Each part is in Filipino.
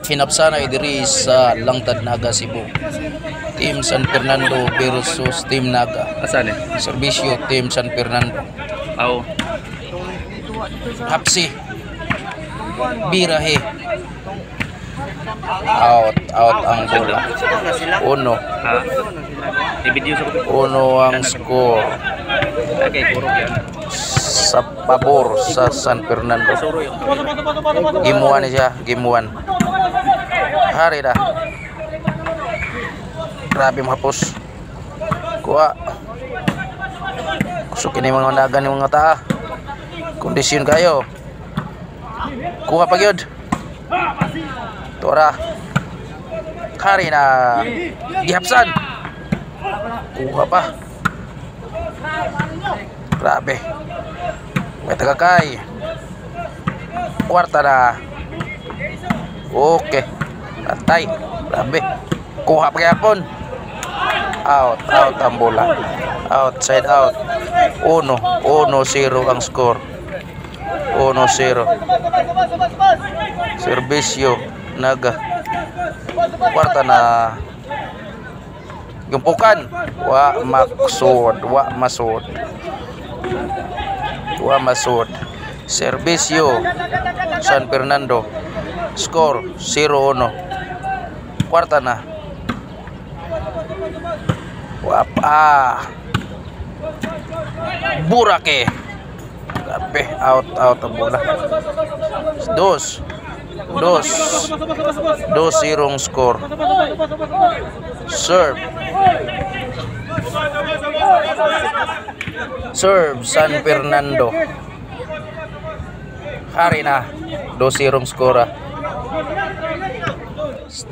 hinapsanay diri sa Langtad Naga, Cebu. Team San Fernando versus Team Naga. Asan eh? Serbisyo Team San Fernando. Aw. Hapsi. Birahe. Out ang bola. Uno. Ha? I-video sa ko. Uno ang score Okay, kurog yan. sa pabor sa San Fernando. Suro yung. Game 1 siya, game 1. Hari dah. Grabe mahapos. Kuha. Kusok ini mga nagan yung mga taa. Kondisyon kayo. Kuha pa gyud. Tora. Hari na. Gihapsan. Kuha pa. Grabe. May tagakay. Kwarta na. Okay. Atay. Grabe. Kuha pa gyapon. Out ang bola. Outside out. 1-0 ang score. 1-0. Serbisyo Naga. Kwarta na. Gumpukan. Wa masud. Serbisyo San Fernando. Score 0-1. Kwarta na. Wapa. Burake. Grabe, out ang bola. 2-0 score. Serve San Fernando. Hari na 2-0 score.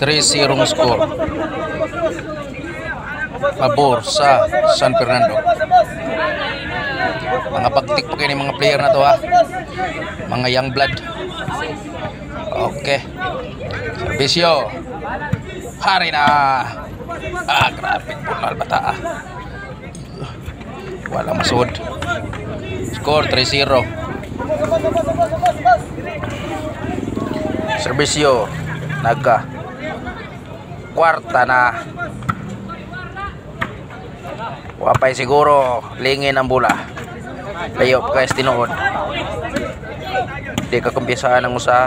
3-0 score. Pabor sa San Fernando. Mga pagtik po kayo ng mga player na to ha. Mga young blood. Okay. Serbisyo. Hari na. Grabe. Punal bata Wala masud. Score 3-0. Serbisyo Naga. Kwarta na. Wapay siguro lingin ang bola. Layo guys tinuod. Di ka kumpisaan ang usa.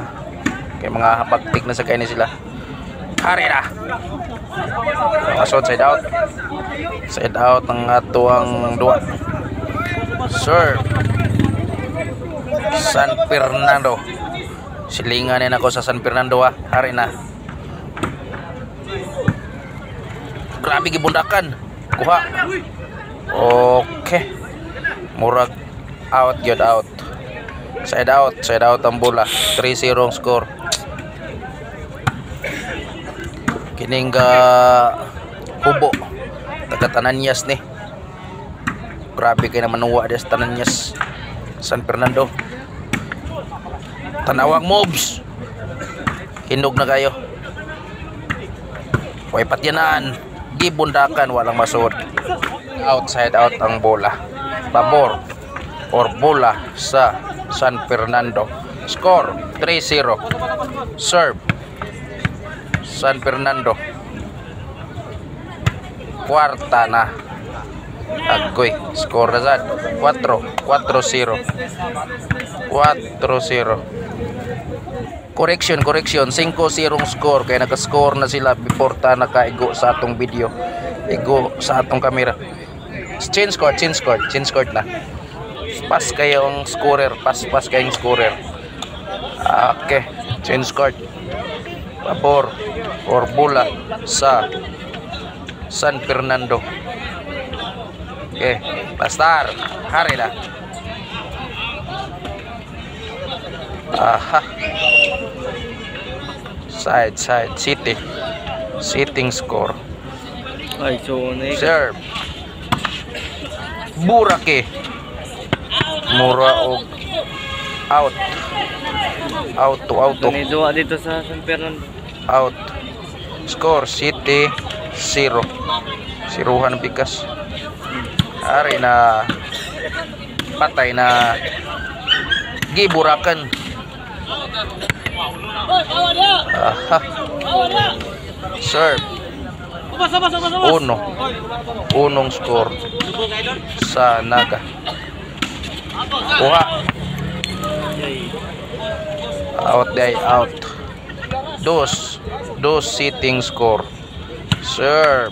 Kay mga hapagtik na sa kaini sila. Hari na. Masud side out. Side out ang ato ang duwa. Serve San Fernando. Silinganin ako sa San Fernando ha. Hari na. Grabe gibundakan. Kuha. Okay. Murag out. Side out ang bola. 3-0 score. Kining Hubo. Taga Tananyas ni. Grabe kay naman uwa des Tananyas. San Fernando. Tanawang moves. Hinog na kayo. Way patyanan. Gibundakan walang masud. Outside out ang bola. Pabor or bola sa San Fernando. Score 3-0. Serve San Fernando. Kwarta na. Agoy. Score na sad 4-0. Correction 5-0 score kaya naka-score na sila before ta nakaigo sa atong video. Igo sa atong camera. Change court na. Pass kayong scorer, pass kayong scorer. Okay, change court. Pabor or bola sa San Fernando. Okay, pastar. Hari na. Aha. Side sitting score. Ay, so Serve Burake. Mura og out. Dua dito sa San Fernando. Out. Score City 0. Siruhan bigas. Hari na patay na giburakan. Aha. Serve. Unong score sa Naga. Kuha. Out day out. Dos sitting score. Serve.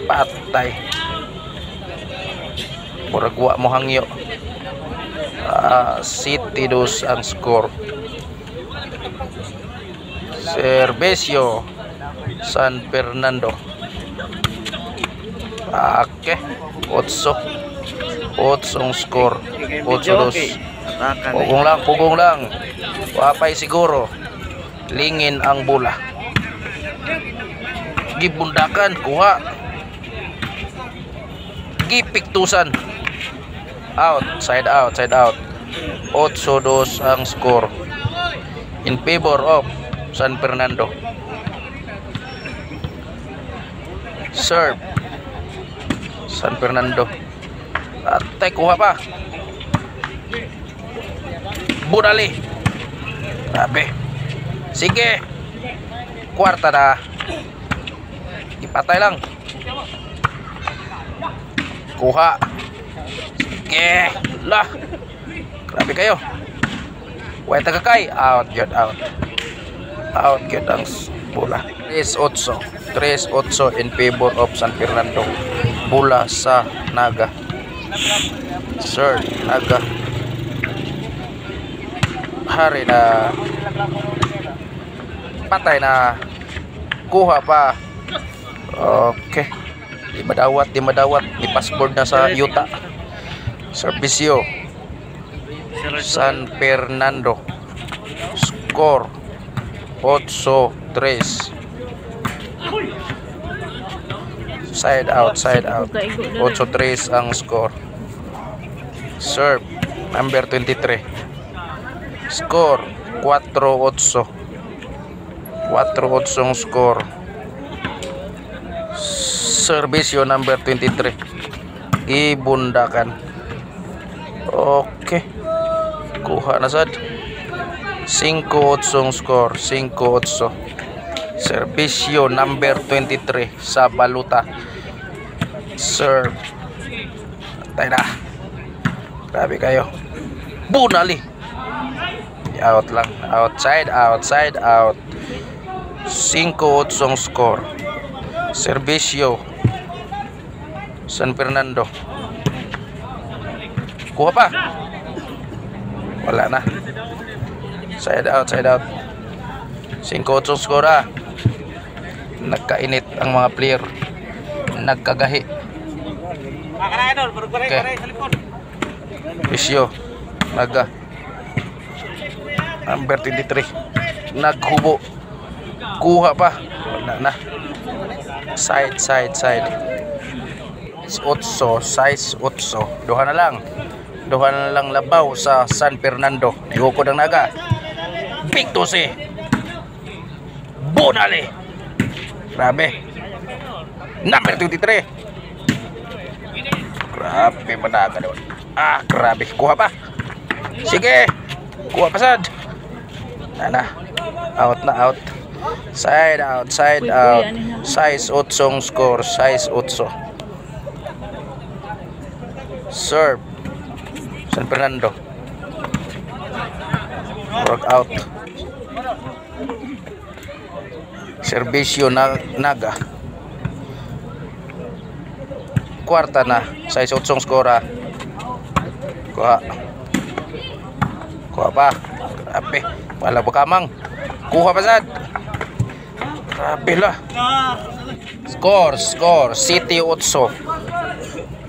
Patay. Muragwa mo hangyo. City dos ang score. Servicio San Fernando. Okay. 8 ang score. 8-2. Pugong lang. Wapay siguro. Lingin ang bola. Gibundakan, kuha. Gipiktusan. Out, side out. 8-2 ang score. In favor of San Fernando. Serve San Fernando. Atay, kuha pa. Budali. Grabe. Sige. Kwarta na. Ipatay lang. Kuha. Sige. Lah. Grabe kayo. Huwag tagakay. Out yun. Out yun ang bola. 3-8 in favor of San Fernando. Bola sa Naga. Sir, Naga. Hari na. Patay na. Kuha pa. Okay. Di madawat. Ipasboard na sa yuta. Servicio San Fernando. Score 8-3. Side out. 8-3 ang score. Serve number 23. Score 4-8. 4-8 ang score. Servicio number 23. Ibundakan. Okay. Kuha na sad. 5-8 ang score. 5-8. Servicio number 23 sa baluta. Serve. Tay na. Grabe kayo. Bunali. Out lang. Outside out. 5-8 ang score. Servicio San Fernando. Kuha pa. Wala na. Side out. 5-8 ang score. Nagkainit ang mga player. Nagkagahi. Okay. Visio Naga number 23. Naghubo. Kuha pa. Wala na. Side 8. Size 8. Duha na lang labaw sa San Fernando. Ihukod ang Naga. Big 12. Bunali. Grabe. Number 23. Grabe managa doon. Grabe. Kuha pa. Sige. Kuha pa sad. Ana. Out. Side out. Size 8 score. Size 8. Serve San Fernando. Work out. Servicio Naga. Kwarta na. Size 8 skora. Kuha pa. Grabe. Wala pa kamang. Kuha pa sad. Grabe lah. Score. City 8.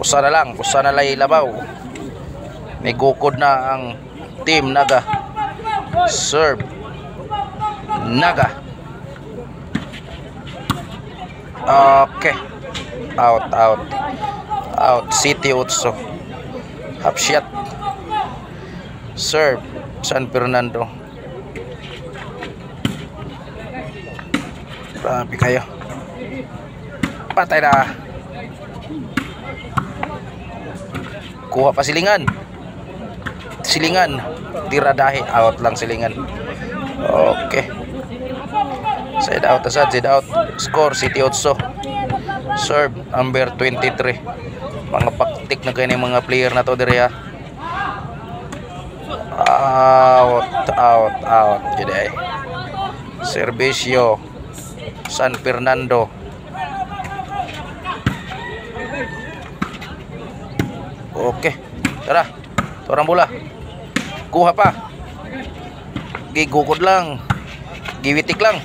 Usa na lang labaw. May gukod na ang team Naga. Serve Naga. Okay. Out. City 8. Half shot. Serve San Fernando. Grabe kayo. Patay na. Kuha pa silingan. Tiradahe. Out lang silingan. Okay. Okay. Side out asad, side out. Score City 8. Serve number 23. Mga paktik na kini mga player na to dire ha. Out. Jadi Servisyo San Fernando. Okay. Tara. Torang bola. Kuha pa. Gigukod lang. Giwitik lang.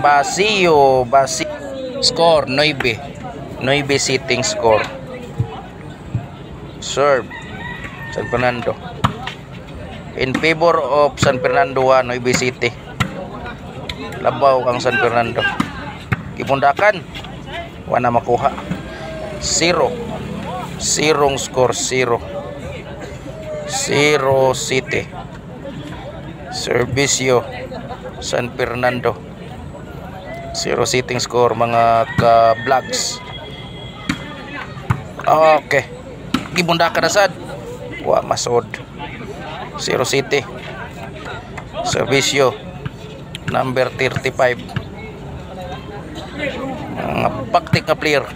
Basi. Score 9 sitting score. Serve San Fernando. In favor of San Fernando 9 City. Labaw ang San Fernando. Gipundakan. Wala makuha. 0 score 0 City. Servisyo San Fernando. 0 sitting score mga ka-vlogs. Okay. Gibundakan asad. Wa masod. 0 City. Servisyo number 35. Mga paktik na player.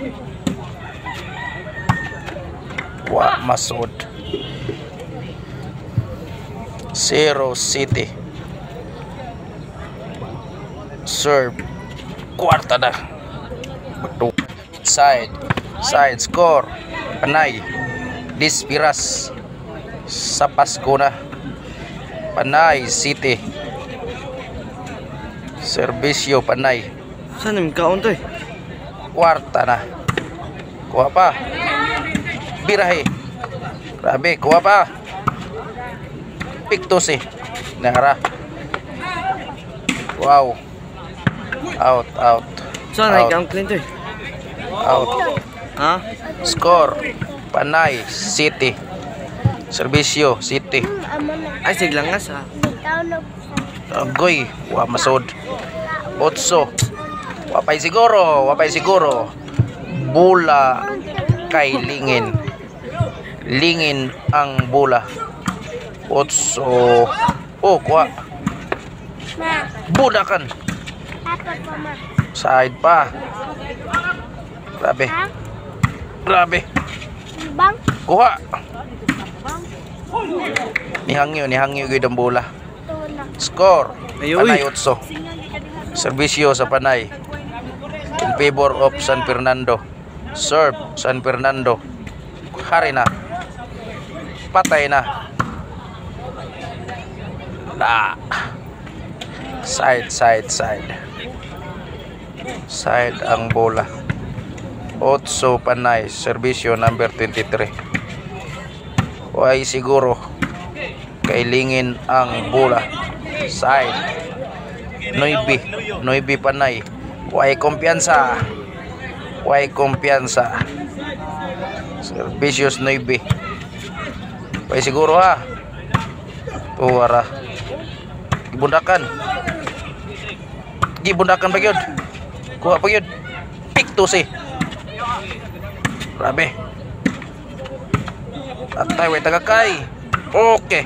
Wa masod. 0 City. Serve. Kwarta na. Side score. Panay. Dispiras. Sa Pasko na. Panay City. Servisyo Panay. Saan yung kaon to eh? Kwarta na. Kuha pa. Birahe. Grabe, kuha pa. Pictus eh. Nara. Wow. Out. Saan yung kaon clean to eh? Out. Ha? Score Panay City. Servisyo City. Ay, siglang nga sa. Agoy, wa masod. 8. Wapay siguro. Bola kay Lingin. Lingin ang bola. 8. Oh, kuha. Budakan. Side pa. Grabe. Kuha. Nihangyo gid ang bola. Score. Panay 8. Servisyo sa Panay. In favor of San Fernando. Serve San Fernando. Hari na. Patay na. Side. Side ang bola. 8 Panay. Servisyo number 23. Way siguro. Kailingin ang bola. Side. 9 Panay. Way kumpiyansa. Servicios 9. Way siguro ha. Tuwara. Gibundakan pa yun. Kuha pa yun. Pictus eh. Grabe. Atay, way tagakay. Okay.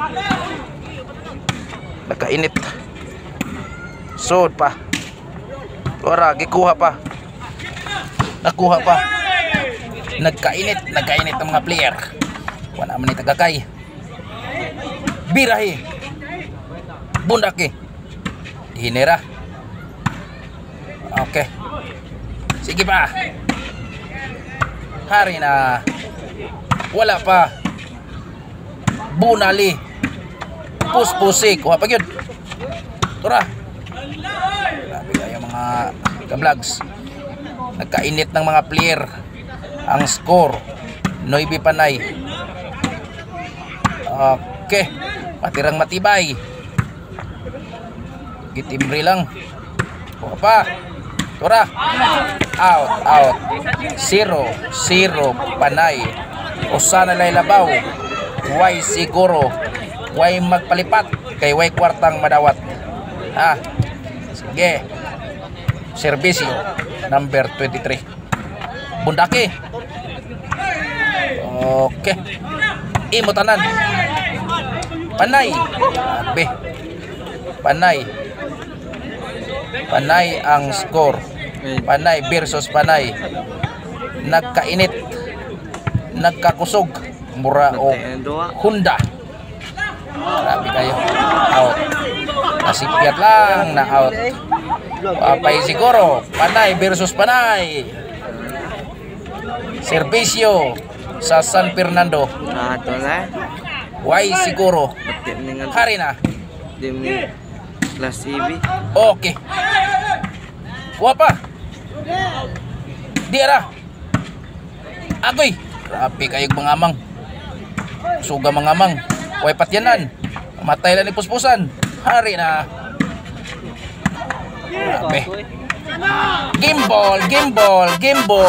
Nakainit. Sod pa. Tuwara, gikuha pa. Nakuha pa. Nagkainit ang mga player. Wala man ni tagakay. Birahe. Bundaki. Hinera. Okay. Sige pa. Hari na. Wala pa. Bunali. Puspusi. Kuha pa yun. Tura. Grabe kayo mga ka-vlogs. Nagkainit ng mga player. Ang score 9 Panay. Okay. Matirang matibay. Gitimbre lang. Kuha pa. Tura. Out. 0 Panay. Usa na lay labaw. Way siguro. Way magpalipat. Kay way kwartang madawat. Sige. Servisyo number 23. Bundaki. Okay. Imo tanan. Panay. Panay. Panay ang score. Panay versus panay. Nagkainit. Nagkakusog. Mura o Honda. Grabe kayo. Out. Nasipyat lang na out. Papay siguro. Panay versus panay. Servisyo sa San Fernando. Ito na. Why siguro. Hari na. Demi Class EV. Okay. Wapa. Diara. Agoy. Grabe kayong mangamang. Suga mangamang. Way patyanan. Matay lang ni puspusan. Hari na. Grabe. Gimbal, gimbal, gimbal.